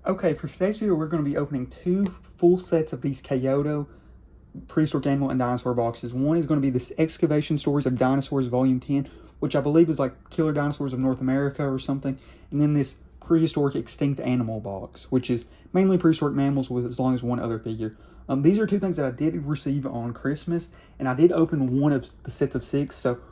Okay, for today's video, we're going to be opening two full sets of these Kaiyodo Prehistoric Animal and Dinosaur boxes. One is going to be this Excavation Stories of Dinosaurs Volume 10, which I believe is like Killer Dinosaurs of North America or something. And then this Prehistoric Extinct Animal box, which is mainly prehistoric mammals with as long as one other figure. These are two things that I did receive on Christmas, and I did open one of the sets of 6. So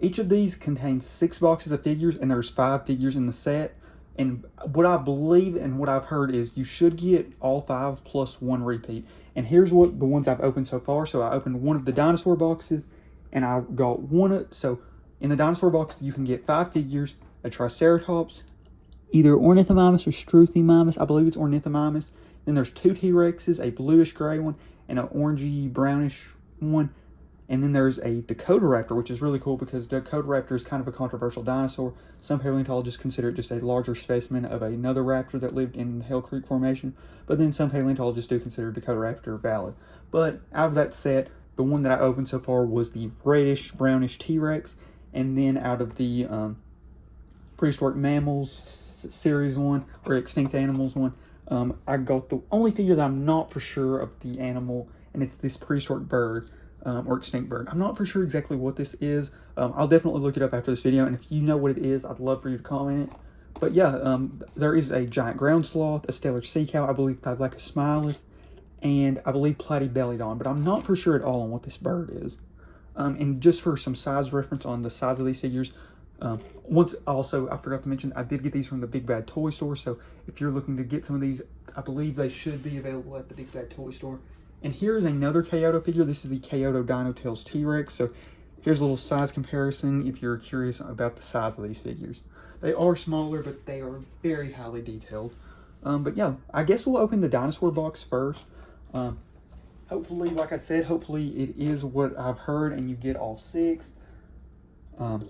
each of these contains 6 boxes of figures, and there's 5 figures in the set. And what I believe and what I've heard is you should get all 5 plus 1 repeat. And here's what the ones I've opened so far. So I opened one of the dinosaur boxes, and I got one. So in the dinosaur box, you can get 5 figures: a Triceratops, either Ornithomimus or Struthiomimus. I believe it's Ornithomimus. Then there's 2 T-Rexes, a bluish gray one and an orangey brownish one. And then there's a Dakotaraptor, which is really cool because Dakotaraptor is kind of a controversial dinosaur. Some paleontologists consider it just a larger specimen of another raptor that lived in the Hell Creek Formation. But then some paleontologists do consider Dakotaraptor valid. But out of that set, the one that I opened so far was the reddish, brownish T-Rex. And then out of the Prehistoric Mammals series one, or Extinct Animals one, I got the only figure that I'm not for sure of the animal, and it's this prehistoric bird. Or extinct bird. I'm not for sure exactly what this is. I'll definitely look it up after this video, and if you know what it is, I'd love for you to comment it. But yeah, there is a giant ground sloth, a Steller sea cow, I believe Thylacosmilus, and I believe Platybelodon, but I'm not for sure at all on what this bird is. And just for some size reference on the size of these figures, once also, I forgot to mention, I did get these from the Big Bad Toy Store, so if you're looking to get some of these, I believe they should be available at the Big Bad Toy Store. And here's another Kaiyodo figure. This is the Kaiyodo Dinosaur T-Rex. So here's a little size comparison if you're curious about the size of these figures. They are smaller, but they are very highly detailed. But yeah, I guess we'll open the dinosaur box first. Hopefully, like I said, hopefully it is what I've heard and you get all 6. But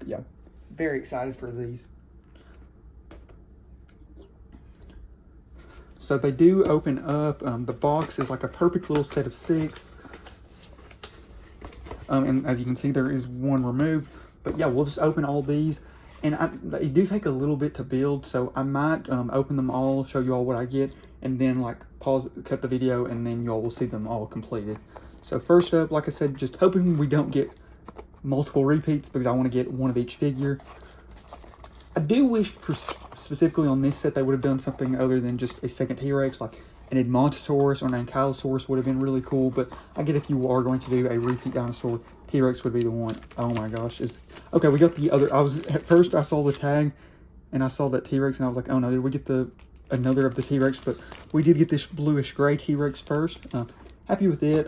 yeah, very excited for these. So they do open up. The box is like a perfect little set of 6. And as you can see, there is 1 removed. But yeah, we'll just open all these. And they do take a little bit to build, so I might open them all, show you all what I get, and then like pause, cut the video, and then you all will see them all completed. So first up, like I said, just hoping we don't get multiple repeats because I want to get 1 of each figure. I do wish, specifically on this set, they would have done something other than just a second T-Rex, like an Edmontosaurus or an Ankylosaurus would have been really cool, but I get if you are going to do a repeat dinosaur, T-Rex would be the one. Oh my gosh. Okay, we got the other, at first I saw the tag, and I saw that T-Rex, and I was like, oh no, did we get another of the T-Rex? But we did get this bluish gray T-Rex first. Happy with it.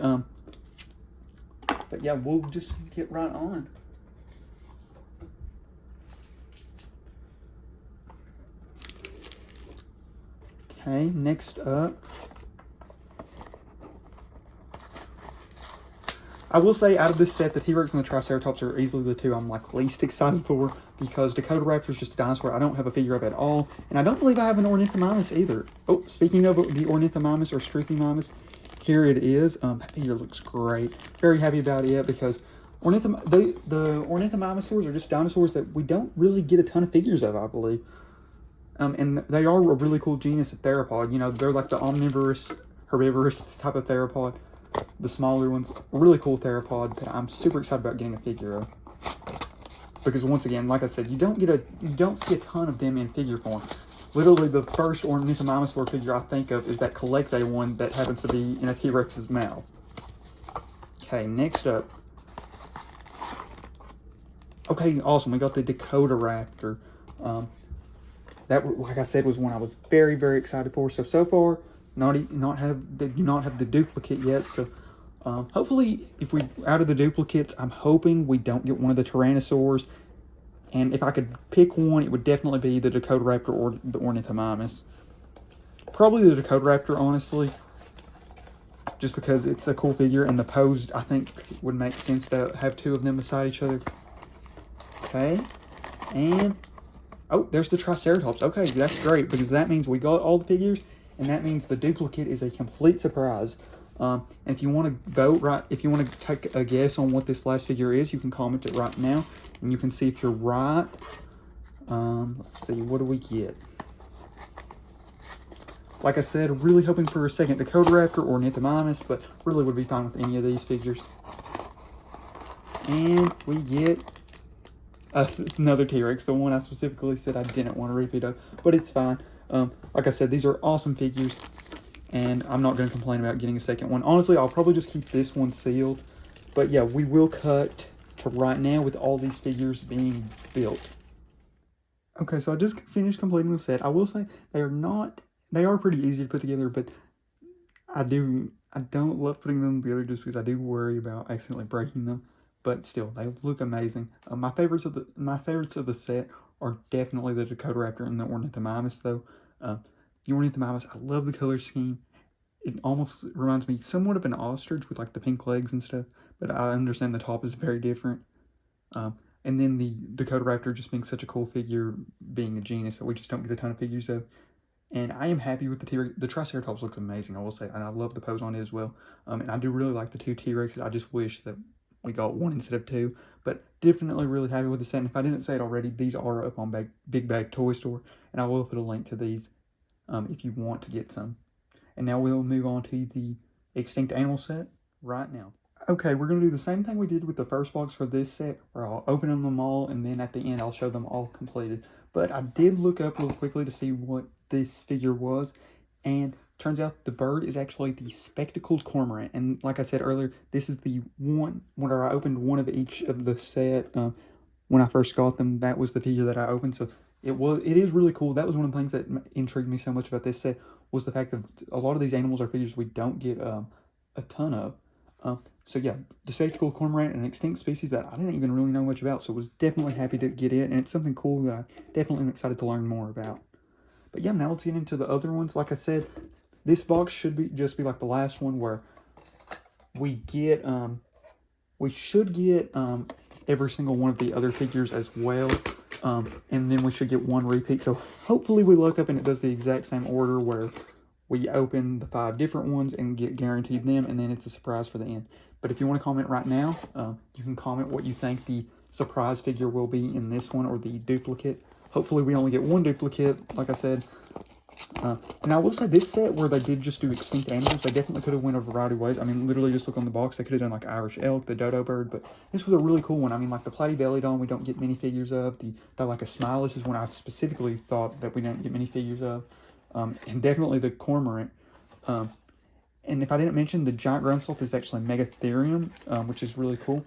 But yeah, we'll just get right on. Okay, next up, I will say out of this set, the T-Rex and the Triceratops are easily the 2 I'm like least excited for because Dakotaraptor is just a dinosaur I don't have a figure of at all, and I don't believe I have an Ornithomimus either. Oh, speaking of the Ornithomimus or Struthiomimus, here it is. That figure looks great. Very happy about it because the Ornithomimosaurs are just dinosaurs that we don't really get a ton of figures of, I believe. And they are a really cool genus of theropod. You know, they're like the omnivorous, herbivorous type of theropod. The smaller ones, really cool theropod that I'm super excited about getting a figure of. Because once again, like I said, you don't see a ton of them in figure form. Literally, the first Ornithomimosaur figure I think of is that Collecte one that happens to be in a T-Rex's mouth. Okay, next up. Okay, awesome. We got the Dakotaraptor. That, like I said, was one I was very, very excited for. So far, do not have the duplicate yet. So hopefully, if we out of the duplicates, I'm hoping we don't get one of the Tyrannosaurs. And if I could pick one, it would definitely be the Dakotaraptor or the Ornithomimus. Probably the Dakotaraptor, honestly, just because it's a cool figure and the pose I think would make sense to have 2 of them beside each other. Okay, and oh, there's the Triceratops. Okay, that's great because that means we got all the figures, and that means the duplicate is a complete surprise. And if you want to vote, if you want to take a guess on what this last figure is, you can comment it right now, and you can see if you're right. Let's see, what do we get? like I said, really hoping for a second Dakotaraptor or Ornithomimus, but really would be fine with any of these figures. And we get another T-Rex, the one I specifically said I didn't want to repeat of, but it's fine. Like I said, these are awesome figures, and I'm not going to complain about getting a second one. Honestly, I'll probably just keep this one sealed, but yeah, we will cut to right now with all these figures being built. Okay, so I just finished completing the set. I will say they are pretty easy to put together, but I don't love putting them together just because I do worry about accidentally breaking them. But still, they look amazing. My favorites of the set are definitely the Dakotaraptor and the Ornithomimus, though. The Ornithomimus, I love the color scheme. It almost reminds me somewhat of an ostrich with like the pink legs and stuff, but I understand the top is very different. And then the Dakotaraptor just being such a cool figure, being a genus that we just don't get a ton of figures of. And I am happy with the T-Rex. The Triceratops looks amazing, I will say, and I love the pose on it as well. And I do really like the two T-Rexes. I just wish that we got one instead of two, but definitely really happy with the set. And if I didn't say it already, these are up on Big Bag Toy Store, and I will put a link to these if you want to get some. And now we'll move on to the extinct animal set right now. Okay, we're going to do the same thing we did with the first box for this set, where I'll open them all, and then at the end I'll show them all completed. But I did look up real quickly to see what this figure was, and turns out the bird is actually the spectacled cormorant. And like I said earlier, this is the one where I opened one of each of the set. When I first got them, that was the figure that I opened, so it is really cool. That was one of the things that intrigued me so much about this set, was the fact that a lot of these animals are figures we don't get a ton of. So yeah, the spectacled cormorant, an extinct species that I didn't even really know much about, so was definitely happy to get it, and it's something cool that I definitely am excited to learn more about. But yeah, now let's get into the other ones. Like I said, this box should just be like the last one, where we should get every single one of the other figures as well, and then we should get one repeat. So hopefully we look up and it does the exact same order, where we open the 5 different ones and get guaranteed them, and then it's a surprise for the end. But if you want to comment right now, you can comment what you think the surprise figure will be in this one, or the duplicate. Hopefully we only get one duplicate, like I said. And I will say, this set where they did just do extinct animals, they definitely could have went a variety of ways. I mean, literally just look on the box, they could have done like Irish elk, the dodo bird, but this was a really cool one. I mean, like the Platybelodon, we don't get many figures of. The Thylacosmilus is one I specifically thought that we didn't get many figures of. And definitely the Cormorant. And if I didn't mention, the giant ground sloth is actually Megaterium, which is really cool.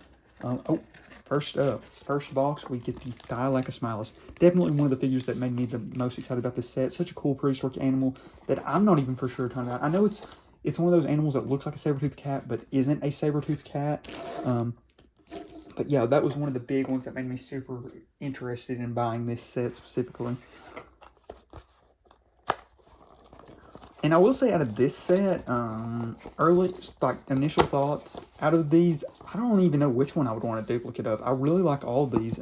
First box, we get the Thylacosmilus. Definitely one of the figures that made me the most excited about this set. Such a cool prehistoric animal that I'm not even for sure a ton about. I know it's one of those animals that looks like a saber-toothed cat, but isn't a saber-toothed cat. But yeah, that was one of the big ones that made me super interested in buying this set specifically. And I will say, out of this set, early, like, initial thoughts, out of these, I don't even know which one I would want a duplicate of. I really like all of these.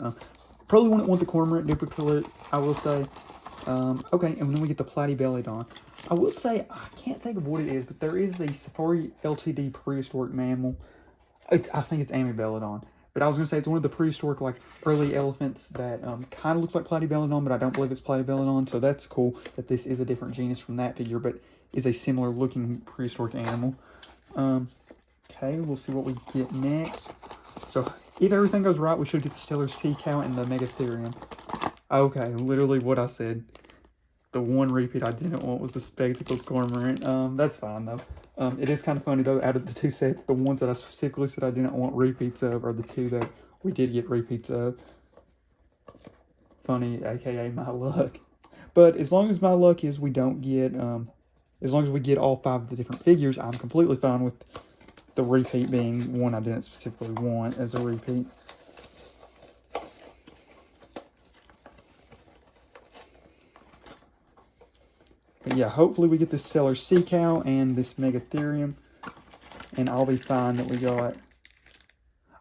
Probably wouldn't want the Cormorant duplicate, I will say. Okay, and then we get the Platybelodon. I will say, I can't think of what it is, but there is the Safari LTD Prehistoric Mammal. I think it's Amebelodon. But I was going to say, it's one of the prehistoric, like, early elephants that kind of looks like Platybelodon, but I don't believe it's Platybelodon. So that's cool that this is a different genus from that figure, but is a similar looking prehistoric animal. Okay, we'll see what we get next. So if everything goes right, we should get the Steller sea cow and the Megaterium. Okay, literally what I said. The one repeat I didn't want was the spectacled cormorant. That's fine though. It is kind of funny though, out of the two sets, the ones that I specifically said I didn't want repeats of are the two that we did get repeats of. Funny, aka my luck. But as long as my luck is we don't get, as long as we get all 5 of the different figures, I'm completely fine with the repeat being one I didn't specifically want as a repeat. But yeah, hopefully we get this Steller sea cow and this Megatherium, and I'll be fine that we got.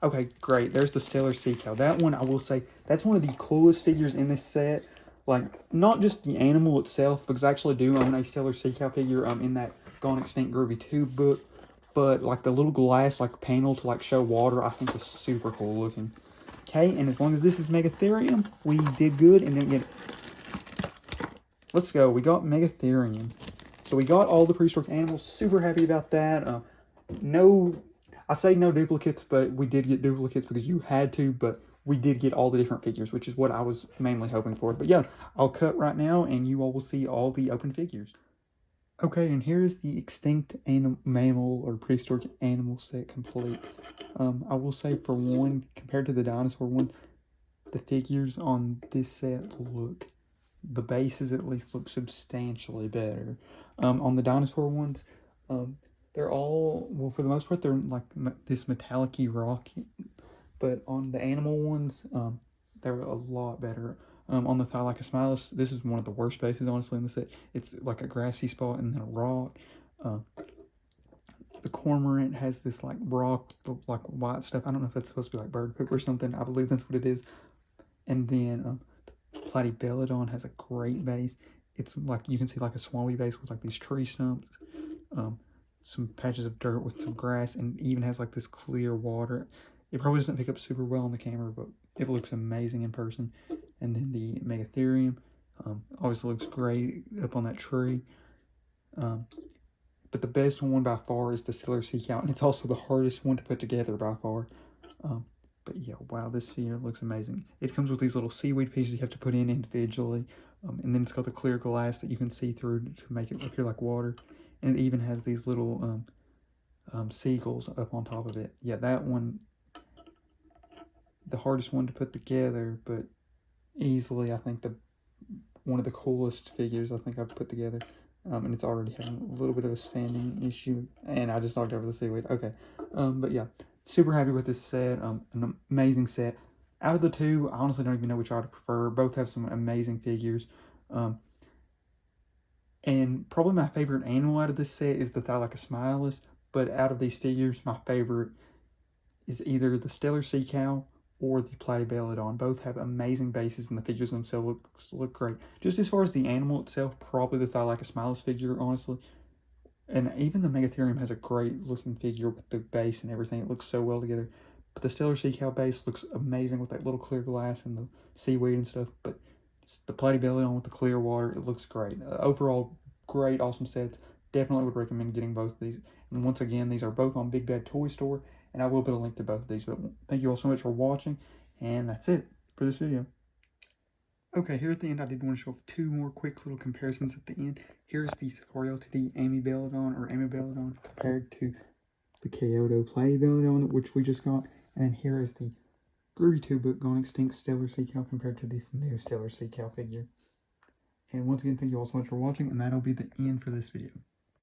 Okay, great. There's the Steller sea cow. That one, I will say, that's one of the coolest figures in this set. Like, not just the animal itself, because I actually do own a Steller sea cow figure in that Gone Extinct Groovy 2 book, but like the little glass like panel to like show water, I think is super cool looking. Okay, and as long as this is Megatherium, we did good and didn't get. Let's go. We got Megatherium. So we got all the prehistoric animals. Super happy about that. I say no duplicates, but we did get duplicates because you had to, but we did get all the different figures, which is what I was mainly hoping for. But yeah, I'll cut right now and you all will see all the open figures. Okay, and here is the extinct mammal or prehistoric animal set complete. I will say for one, compared to the dinosaur one, the figures on this set the bases at least look substantially better. On the dinosaur ones, they're all, well, for the most part, they're like this metallic-y rock, but on the animal ones, they're a lot better. On the Thylacosmilus, this is one of the worst bases, honestly, in the set. It's like a grassy spot and then a rock. The Cormorant has this like rock, like white stuff. I don't know if that's supposed to be like bird poop or something. I believe that's what it is. And then Platybelodon has a great base. It's like, you can see like a swampy base with like these tree stumps, some patches of dirt with some grass, and even has like this clear water. It probably doesn't pick up super well on the camera, but it looks amazing in person. And then the Megaterium always looks great up on that tree. But the best one by far is the Steller sea cow, and it's also the hardest one to put together by far. But yeah, wow, this figure looks amazing. It comes with these little seaweed pieces you have to put in individually, and then it's got the clear glass that you can see through to make it appear like water. And it even has these little seagulls up on top of it. Yeah, that one, the hardest one to put together, but easily, I think, one of the coolest figures I think I've put together. And it's already having a little bit of a standing issue, and I just knocked over the seaweed. Okay, but yeah, super happy with this set. An amazing set. Out of the two, I honestly don't even know which I would prefer. Both have some amazing figures. And probably my favorite animal out of this set is the Thylacosmilus, but out of these figures, my favorite is either the Steller sea cow or the Platybelodon. Both have amazing bases, and the figures themselves look great. Just as far as the animal itself, probably the Thylacosmilus figure, honestly. And even the Megaterium has a great looking figure with the base and everything. It looks so well together. But the Steller sea cow base looks amazing with that little clear glass and the seaweed and stuff. But the Platybelodon with the clear water, it looks great. Overall, great, awesome sets. Definitely would recommend getting both of these. And once again, these are both on Big Bad Toy Store, and I will put a link to both of these. But thank you all so much for watching, and that's it for this video. Okay, here at the end, I did want to show off two more quick little comparisons at the end. Here's the Safariotid Amebelodon compared to the Kaiyodo Platybelodon, which we just got. And then here is the Groovy 2 book Gone Extinct Steller sea cow compared to this new Steller sea cow figure. And once again, thank you all so much for watching, and that'll be the end for this video.